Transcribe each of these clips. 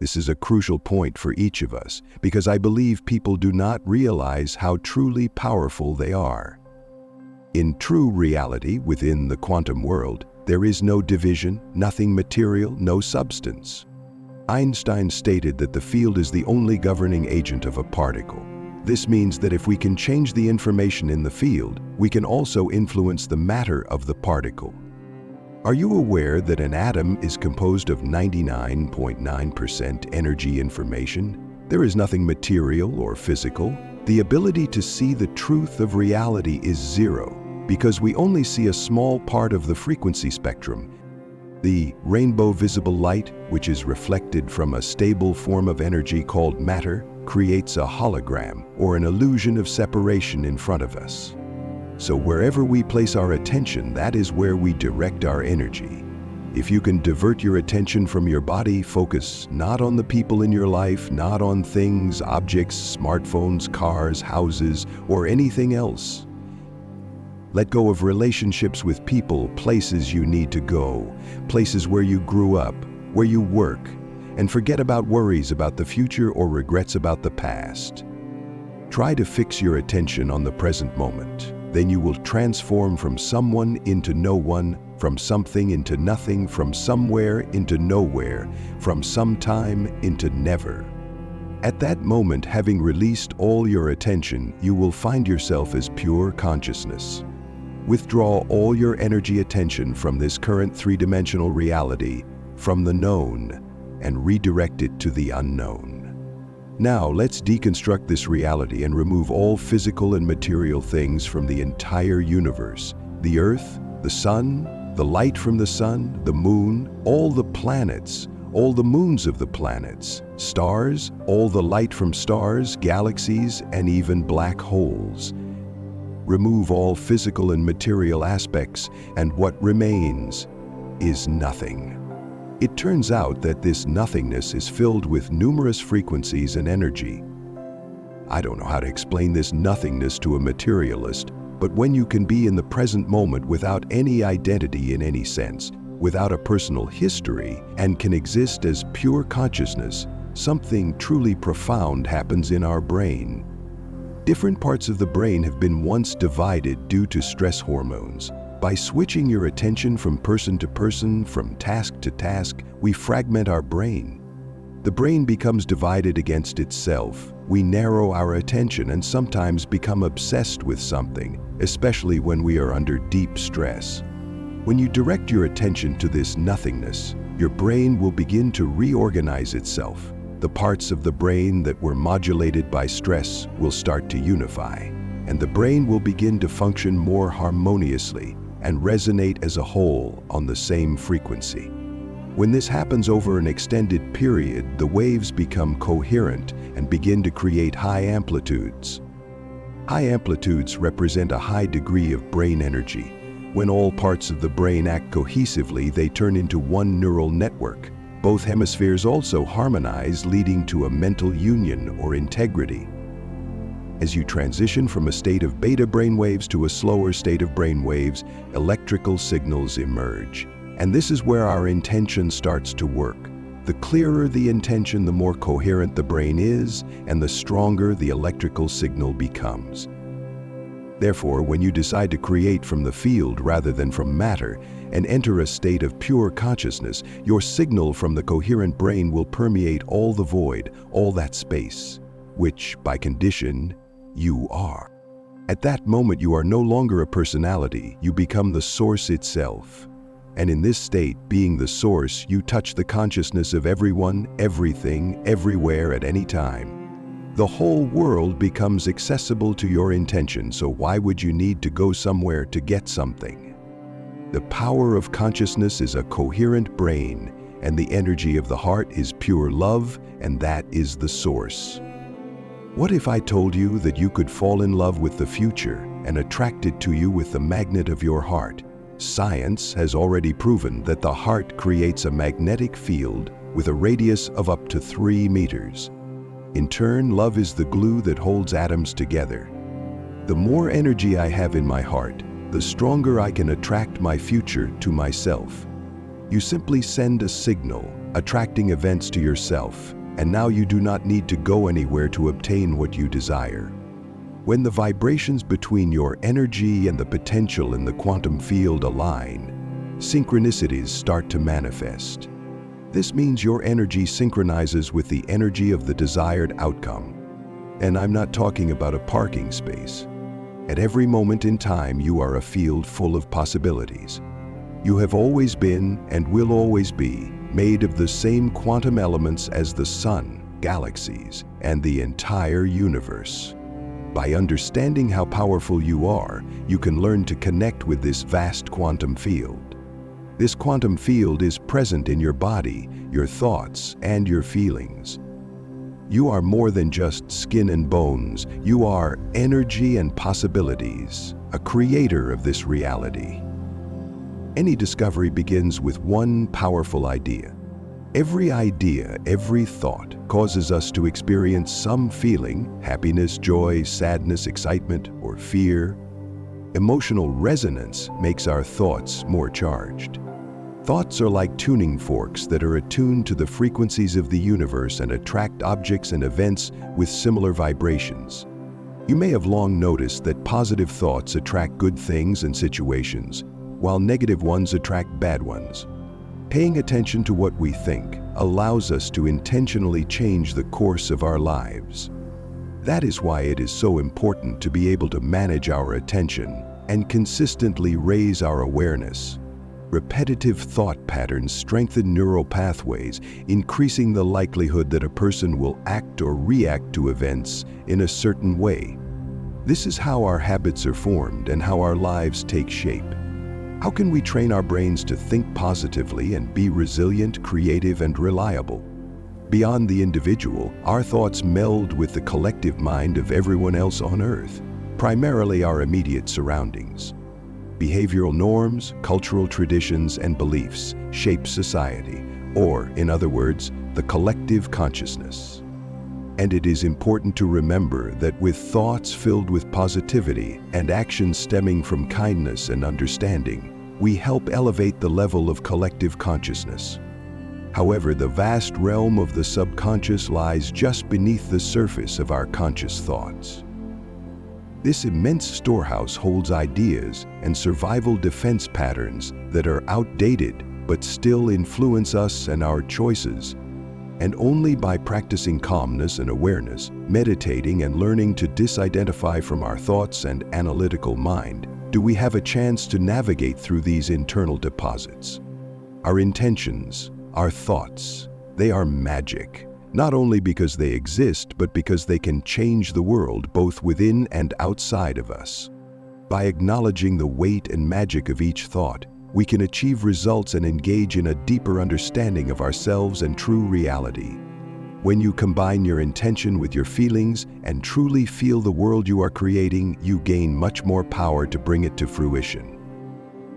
This is a crucial point for each of us because I believe people do not realize how truly powerful they are. In true reality, within the quantum world, there is no division, nothing material, no substance. Einstein stated that the field is the only governing agent of a particle. This means that if we can change the information in the field, we can also influence the matter of the particle. Are you aware that an atom is composed of 99.9% energy information? There is nothing material or physical. The ability to see the truth of reality is zero, because we only see a small part of the frequency spectrum. The rainbow visible light, which is reflected from a stable form of energy called matter, creates a hologram or an illusion of separation in front of us. So wherever we place our attention, that is where we direct our energy. If you can divert your attention from your body, focus not on the people in your life, not on things, objects, smartphones, cars, houses, or anything else. Let go of relationships with people, places you need to go, places where you grew up, where you work, and forget about worries about the future or regrets about the past. Try to fix your attention on the present moment. Then you will transform from someone into no one, from something into nothing, from somewhere into nowhere, from sometime into never. At that moment, having released all your attention, you will find yourself as pure consciousness. Withdraw all your energy attention from this current three-dimensional reality, from the known, and redirect it to the unknown. Now, let's deconstruct this reality and remove all physical and material things from the entire universe. The Earth, the Sun, the light from the Sun, the Moon, all the planets, all the moons of the planets, stars, all the light from stars, galaxies, and even black holes. Remove all physical and material aspects, and what remains is nothing. It turns out that this nothingness is filled with numerous frequencies and energy. I don't know how to explain this nothingness to a materialist, but when you can be in the present moment without any identity in any sense, without a personal history, and can exist as pure consciousness, something truly profound happens in our brain. Different parts of the brain have been once divided due to stress hormones. By switching your attention from person to person, from task to task, we fragment our brain. The brain becomes divided against itself. We narrow our attention and sometimes become obsessed with something, especially when we are under deep stress. When you direct your attention to this nothingness, your brain will begin to reorganize itself. The parts of the brain that were modulated by stress will start to unify, and the brain will begin to function more harmoniously and resonate as a whole on the same frequency. When this happens over an extended period, the waves become coherent and begin to create high amplitudes. High amplitudes represent a high degree of brain energy. When all parts of the brain act cohesively, they turn into one neural network. Both hemispheres also harmonize, leading to a mental union or integrity. As you transition from a state of beta brainwaves to a slower state of brainwaves, electrical signals emerge. And this is where our intention starts to work. The clearer the intention, the more coherent the brain is, and the stronger the electrical signal becomes. Therefore, when you decide to create from the field rather than from matter and enter a state of pure consciousness, your signal from the coherent brain will permeate all the void, all that space, which, by condition, you are. At that moment, you are no longer a personality, you become the source itself. And in this state, being the source, you touch the consciousness of everyone, everything, everywhere at any time. The whole world becomes accessible to your intention, so why would you need to go somewhere to get something? The power of consciousness is a coherent brain, and the energy of the heart is pure love, and that is the source. What if I told you that you could fall in love with the future and attract it to you with the magnet of your heart? Science has already proven that the heart creates a magnetic field with a radius of up to 3 meters. In turn, love is the glue that holds atoms together. The more energy I have in my heart, the stronger I can attract my future to myself. You simply send a signal, attracting events to yourself, and now you do not need to go anywhere to obtain what you desire. When the vibrations between your energy and the potential in the quantum field align, synchronicities start to manifest. This means your energy synchronizes with the energy of the desired outcome. And I'm not talking about a parking space. At every moment in time, you are a field full of possibilities. You have always been and will always be made of the same quantum elements as the sun, galaxies, and the entire universe. By understanding how powerful you are, you can learn to connect with this vast quantum field. This quantum field is present in your body, your thoughts, and your feelings. You are more than just skin and bones. You are energy and possibilities, a creator of this reality. Any discovery begins with one powerful idea. Every idea, every thought causes us to experience some feeling, happiness, joy, sadness, excitement, or fear. Emotional resonance makes our thoughts more charged. Thoughts are like tuning forks that are attuned to the frequencies of the universe and attract objects and events with similar vibrations. You may have long noticed that positive thoughts attract good things and situations, while negative ones attract bad ones. Paying attention to what we think allows us to intentionally change the course of our lives. That is why it is so important to be able to manage our attention and consistently raise our awareness. Repetitive thought patterns strengthen neural pathways, increasing the likelihood that a person will act or react to events in a certain way. This is how our habits are formed and how our lives take shape. How can we train our brains to think positively and be resilient, creative, and reliable? Beyond the individual, our thoughts meld with the collective mind of everyone else on Earth, primarily our immediate surroundings. Behavioral norms, cultural traditions, and beliefs shape society, or, in other words, the collective consciousness. And it is important to remember that with thoughts filled with positivity and actions stemming from kindness and understanding, we help elevate the level of collective consciousness. However, the vast realm of the subconscious lies just beneath the surface of our conscious thoughts. This immense storehouse holds ideas and survival defense patterns that are outdated but still influence us and our choices. And only by practicing calmness and awareness, meditating and learning to disidentify from our thoughts and analytical mind, do we have a chance to navigate through these internal deposits. Our intentions, our thoughts, they are magic. Not only because they exist, but because they can change the world both within and outside of us. By acknowledging the weight and magic of each thought, we can achieve results and engage in a deeper understanding of ourselves and true reality. When you combine your intention with your feelings and truly feel the world you are creating, you gain much more power to bring it to fruition.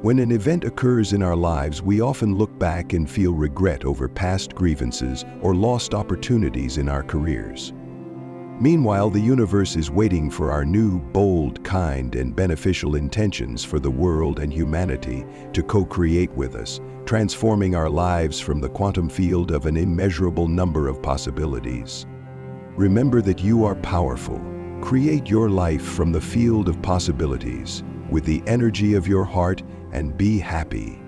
When an event occurs in our lives, we often look back and feel regret over past grievances or lost opportunities in our careers. Meanwhile, the universe is waiting for our new, bold, kind, and beneficial intentions for the world and humanity to co-create with us, transforming our lives from the quantum field of an immeasurable number of possibilities. Remember that you are powerful. Create your life from the field of possibilities with the energy of your heart and be happy.